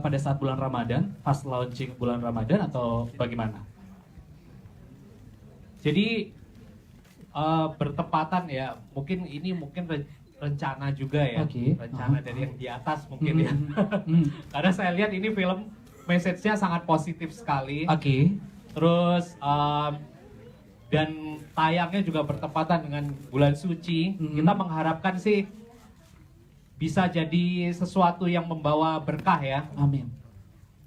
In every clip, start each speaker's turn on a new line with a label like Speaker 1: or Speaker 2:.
Speaker 1: pada saat bulan Ramadan, pas launching bulan Ramadan atau bagaimana? Jadi bertepatan ya, mungkin ini rencana juga ya, rencana dari yang di atas mungkin ya. Karena saya lihat ini film message-nya sangat positif sekali. Terus dan tayangnya juga bertepatan dengan bulan suci. Kita mengharapkan sih bisa jadi sesuatu yang membawa berkah ya.
Speaker 2: Amin.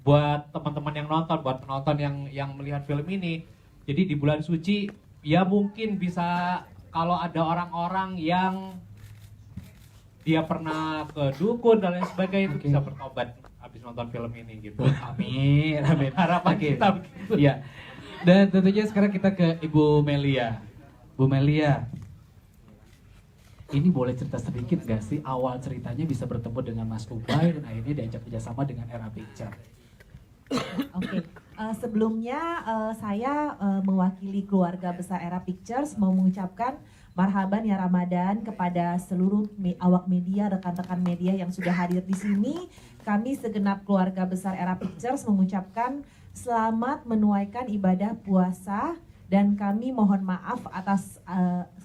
Speaker 1: Buat teman-teman yang nonton, buat penonton yang melihat film ini. Jadi di bulan suci ya mungkin bisa, kalau ada orang-orang yang dia pernah ke dukun dan lain sebagainya, itu bisa bertobat habis nonton film ini gitu.
Speaker 2: Amin, amin.
Speaker 1: Harapan kita begitu.
Speaker 2: Iya. Dan tentunya sekarang kita ke Ibu Melia. Bu Melia, ini boleh cerita sedikit gak sih awal ceritanya bisa bertemu dengan Mas Ubay dan akhirnya diajak kerjasama dengan Era Picture?
Speaker 3: Oke. Sebelumnya saya mewakili keluarga besar Era Pictures mau mengucapkan marhaban ya Ramadan kepada seluruh awak media, rekan-rekan media yang sudah hadir di sini. Kami segenap keluarga besar Era Pictures mengucapkan selamat menunaikan ibadah puasa dan kami mohon maaf atas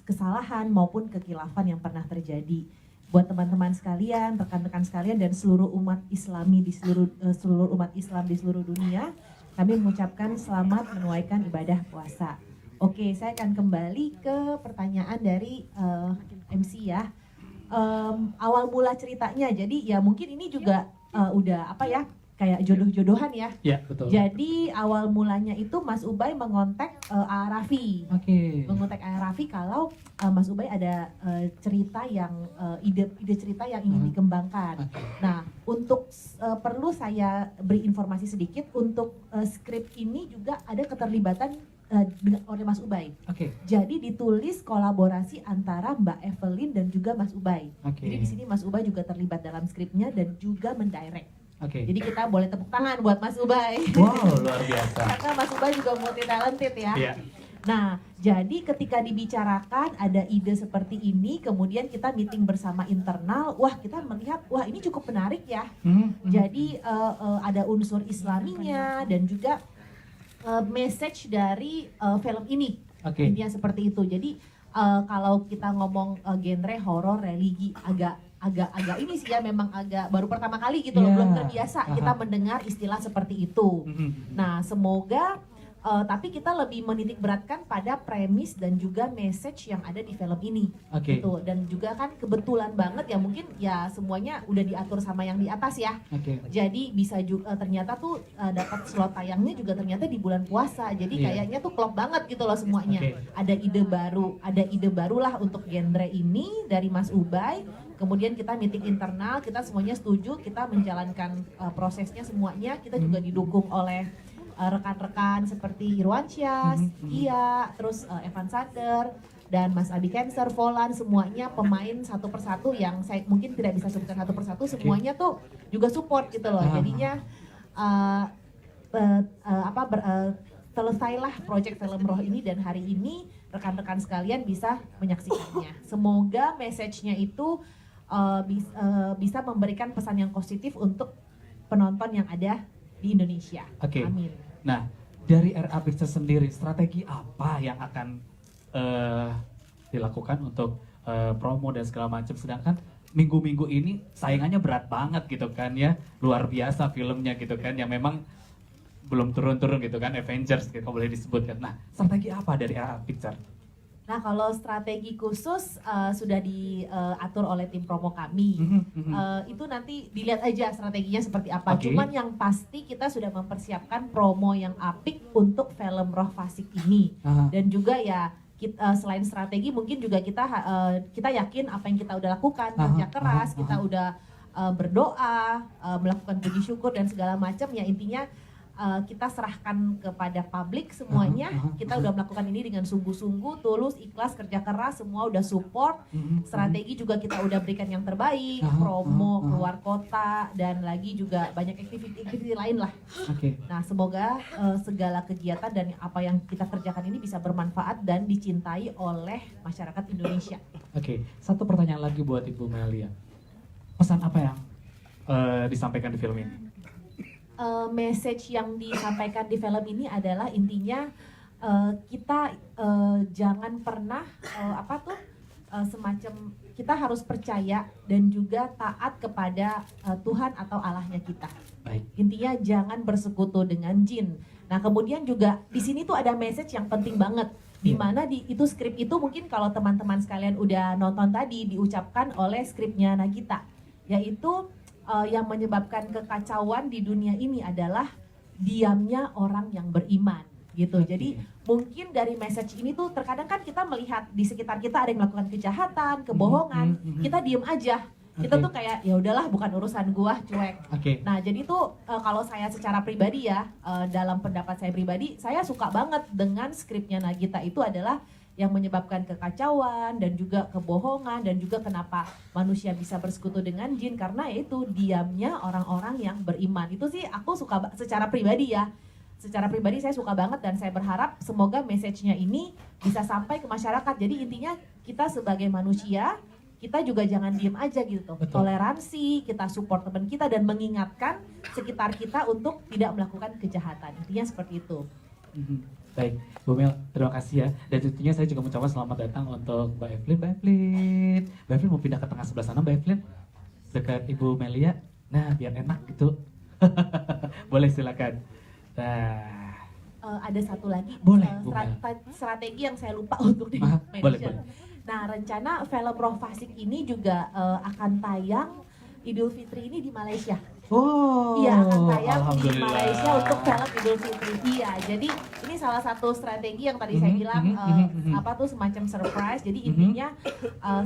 Speaker 3: kesalahan maupun kekilafan yang pernah terjadi. Buat teman-teman sekalian, rekan-rekan sekalian dan seluruh umat Islami di seluruh umat Islam di seluruh dunia, kami mengucapkan selamat menunaikan ibadah puasa. Oke, saya akan kembali ke pertanyaan dari MC ya. Awal mula ceritanya, jadi ya mungkin ini juga udah apa ya, kayak jodoh-jodohan ya.
Speaker 2: Ya, betul.
Speaker 3: Jadi awal mulanya itu Mas Ubay mengontak A. Raffi. Mengontak A. Raffi kalau Mas Ubay ada cerita yang ide cerita yang ingin dikembangkan. Nah, untuk perlu saya beri informasi sedikit, untuk skrip ini juga ada keterlibatan oleh Mas Ubay. Jadi ditulis kolaborasi antara Mbak Evelyn dan juga Mas Ubay. Jadi di sini Mas Ubay juga terlibat dalam skripnya dan juga mendirect. Jadi kita boleh tepuk tangan buat Mas Ubay.
Speaker 2: Wow, luar biasa.
Speaker 3: Karena Mas Ubay juga multi talented ya. Nah, jadi ketika dibicarakan ada ide seperti ini, kemudian kita meeting bersama internal, wah kita melihat, wah ini cukup menarik ya. Jadi ada unsur Islaminya dan juga message dari film ini. Intinya seperti itu. Jadi kalau kita ngomong genre horor, religi, agak ini sih ya, memang agak baru pertama kali gitu loh, belum terbiasa kita mendengar istilah seperti itu. Nah, semoga tapi kita lebih menitik beratkan pada premis dan juga message yang ada di film ini. Gitu. Dan juga kan kebetulan banget ya, mungkin ya semuanya udah diatur sama yang di atas ya. Jadi bisa juga ternyata tuh dapat slot tayangnya juga ternyata di bulan puasa. Jadi kayaknya tuh klop banget gitu loh semuanya. Ada ide baru lah untuk genre ini dari Mas Ubay. Kemudian kita meeting internal, kita semuanya setuju, kita menjalankan prosesnya semuanya. Kita juga didukung oleh rekan-rekan seperti Irwansyah, Iya, terus Evan Sander, dan Mas Adi Cancer, Volan, semuanya pemain satu persatu yang saya mungkin tidak bisa sebutkan satu persatu, semuanya tuh juga support gitu loh. Jadinya selesailah proyek film Roh ini dan hari ini rekan-rekan sekalian bisa menyaksikannya. Semoga message-nya itu bisa memberikan pesan yang positif untuk penonton yang ada di Indonesia. Amin.
Speaker 2: Nah, dari RA Pictures sendiri, strategi apa yang akan dilakukan untuk promo dan segala macam? Sedangkan minggu-minggu ini saingannya berat banget gitu kan ya, luar biasa filmnya gitu kan, yang memang belum turun-turun gitu kan, Avengers gitu boleh disebutkan. Nah, strategi apa dari RA Pictures?
Speaker 3: Nah, kalau strategi khusus sudah diatur oleh tim promo kami. Itu nanti dilihat aja strateginya seperti apa. Cuman yang pasti kita sudah mempersiapkan promo yang apik untuk film Roh Fasik ini. Dan juga ya selain strategi mungkin juga kita yakin apa yang kita udah lakukan, kerja keras, kita udah berdoa, melakukan puji syukur dan segala macam, ya intinya kita serahkan kepada publik semuanya. Kita udah melakukan ini dengan sungguh-sungguh, tulus, ikhlas, kerja keras, semua udah support. Strategi juga kita udah berikan yang terbaik, promo keluar kota, dan lagi juga banyak aktiviti lain lah. Nah, semoga segala kegiatan dan apa yang kita kerjakan ini bisa bermanfaat dan dicintai oleh masyarakat Indonesia.
Speaker 2: Satu pertanyaan lagi buat Ibu Melia. Pesan apa yang disampaikan di film ini?
Speaker 3: message yang disampaikan di film ini adalah intinya kita jangan pernah semacam kita harus percaya dan juga taat kepada Tuhan atau Allahnya kita.
Speaker 2: Baik.
Speaker 3: Intinya jangan bersekutu dengan jin. Nah kemudian juga di sini tuh ada message yang penting banget. Di mana itu skrip itu mungkin kalau teman-teman sekalian udah nonton tadi diucapkan oleh skripnya Nagita, yaitu yang menyebabkan kekacauan di dunia ini adalah diamnya orang yang beriman gitu. Jadi mungkin dari message ini tuh terkadang kan kita melihat di sekitar kita ada yang melakukan kejahatan, kebohongan, kita diem aja. Kita tuh kayak ya udahlah bukan urusan gua, cuek. Nah, jadi tuh kalau saya secara pribadi ya, dalam pendapat saya pribadi, saya suka banget dengan skripnya Nagita itu adalah yang menyebabkan kekacauan dan juga kebohongan dan juga kenapa manusia bisa bersekutu dengan jin karena itu diamnya orang-orang yang beriman. Itu sih aku suka secara pribadi ya. Secara pribadi saya suka banget dan saya berharap semoga message-nya ini bisa sampai ke masyarakat. Jadi intinya kita sebagai manusia kita juga jangan diem aja gitu. Betul. Toleransi, kita support teman kita dan mengingatkan sekitar kita untuk tidak melakukan kejahatan. Intinya seperti itu.
Speaker 2: Baik, Bu Mel, terima kasih ya. Dan tentunya saya juga mengucapkan selamat datang untuk Mbak Evelyn. Mbak Evelyn, Mbak Evelyn mau pindah ke tengah sebelah sana, Mbak Evelyn, dekat Ibu Melia. Nah, biar enak gitu. Boleh silakan. Nah,
Speaker 3: ada satu lagi strategi yang saya lupa untuk di-mention.
Speaker 2: Boleh.
Speaker 3: Nah, rencana film Roh Fasik ini juga akan tayang Idul Fitri ini di Malaysia.
Speaker 2: Oh,
Speaker 3: iya, akan tayang di Malaysia untuk film Idul Fitri. Iya, jadi ini salah satu strategi yang tadi saya bilang semacam surprise. Jadi intinya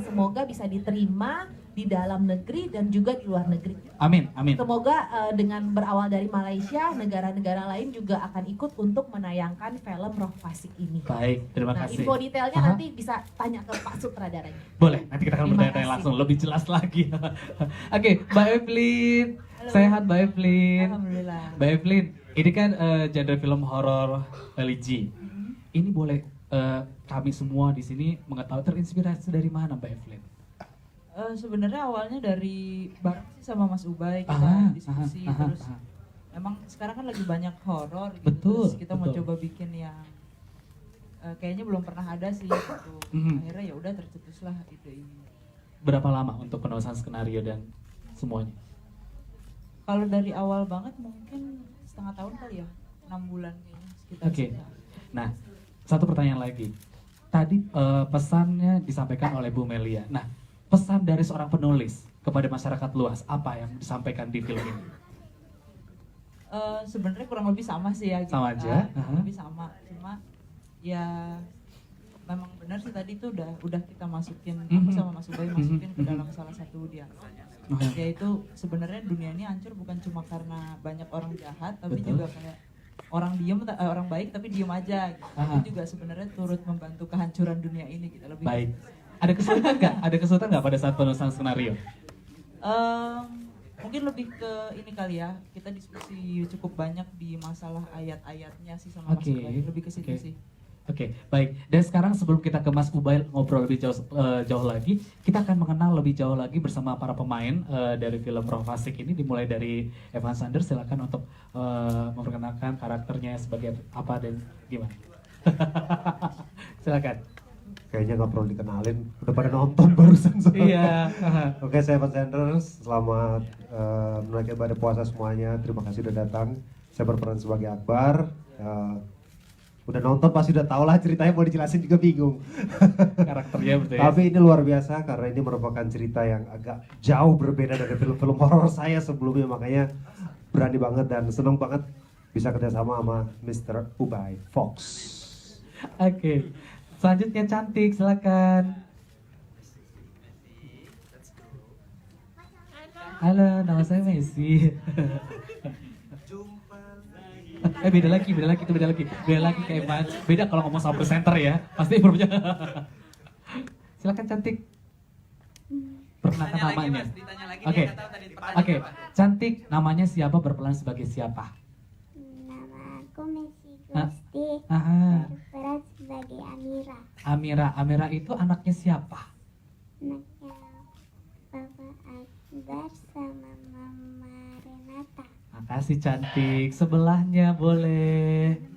Speaker 3: semoga bisa diterima di dalam negeri dan juga di luar negeri.
Speaker 2: Amin.
Speaker 3: Semoga dengan berawal dari Malaysia, negara-negara lain juga akan ikut untuk menayangkan film Roh Fasik ini.
Speaker 2: Baik, terima kasih.
Speaker 3: Info detailnya nanti bisa tanya ke Pak sutradaranya.
Speaker 2: Boleh, nanti kita akan bertanya langsung lebih jelas lagi. Oke, Mbak Evelyn. Sehat Mbak Evelyn.
Speaker 3: Alhamdulillah.
Speaker 2: Mbak Evelyn, ini kan genre film horor religi. Ini boleh kami semua di sini mengetahui terinspirasi dari mana Mbak Evelyn?
Speaker 4: Sebenarnya awalnya dari bareng sih sama Mas Ubay kita diskusi terus. Emang sekarang kan lagi banyak horor gitu.
Speaker 2: Betul,
Speaker 4: terus kita mau coba bikin yang kayaknya belum pernah ada sih gitu. Akhirnya ya udah tercetuslah ide ini.
Speaker 2: Berapa lama untuk penulisan skenario dan semuanya?
Speaker 4: Kalau dari awal banget mungkin setengah tahun kali ya, 6 bulan kayaknya sekitar.
Speaker 2: Oke. Nah, satu pertanyaan lagi. Tadi pesannya disampaikan oleh Bu Melia. Nah, pesan dari seorang penulis kepada masyarakat luas apa yang disampaikan di film ini?
Speaker 4: Sebenarnya kurang lebih sama sih ya.
Speaker 2: Sama aja.
Speaker 4: Kurang lebih sama. Cuma ya memang benar sih tadi itu udah kita masukin, aku sama Mas Ubay masukin ke dalam salah satu dia. Yaitu sebenarnya dunia ini hancur bukan cuma karena banyak orang jahat, tapi juga kayak orang baik tapi diem aja gitu. Itu juga sebenarnya turut membantu kehancuran dunia ini gitu lebih.
Speaker 2: Baik. Ada kesulitan nggak? Ada kesulitan nggak pada saat penulisan skenario?
Speaker 4: Mungkin lebih ke ini kali ya, kita diskusi cukup banyak di masalah ayat-ayatnya sih sama Mas Ubay, lebih ke situ sih.
Speaker 2: Oke, baik. Dan sekarang sebelum kita ke Mas Ubay ngobrol lebih jauh lagi, kita akan mengenal lebih jauh lagi bersama para pemain dari film Roh Fasik ini. Dimulai dari Evan Sanders, silakan untuk memperkenalkan karakternya sebagai apa dan gimana. Silakan.
Speaker 5: Kayaknya nggak perlu dikenalin, udah pada nonton barusan.
Speaker 2: Iya.
Speaker 5: Oke, saya Evan Sanders. Selamat menunaikan ibadah puasa semuanya. Terima kasih udah datang. Saya berperan sebagai Akbar. Udah nonton pasti udah tau lah ceritanya, mau dijelasin juga bingung.
Speaker 2: Karakternya betul ya.
Speaker 5: Tapi ini luar biasa karena ini merupakan cerita yang agak jauh berbeda dari film-film horor saya sebelumnya, makanya berani banget dan seneng banget bisa kerjasama sama Mr. Ubay Fox.
Speaker 2: Oke, selanjutnya Cantik, silakan. Halo, nama saya Messi. Beda lagi kayak Evan. Beda kalau ngomong sama presenter ya, pasti berbeda. Silakan Cantik. Perkenalkan namanya. Oke. Cantik, namanya siapa, berperan sebagai siapa?
Speaker 6: Nama aku Messi Gusti. Berperan sebagai Amira.
Speaker 2: Amira itu anaknya siapa?
Speaker 6: Anaknya Papa Akbar sama Mama Renata.
Speaker 2: kasih cantik. Sebelahnya boleh.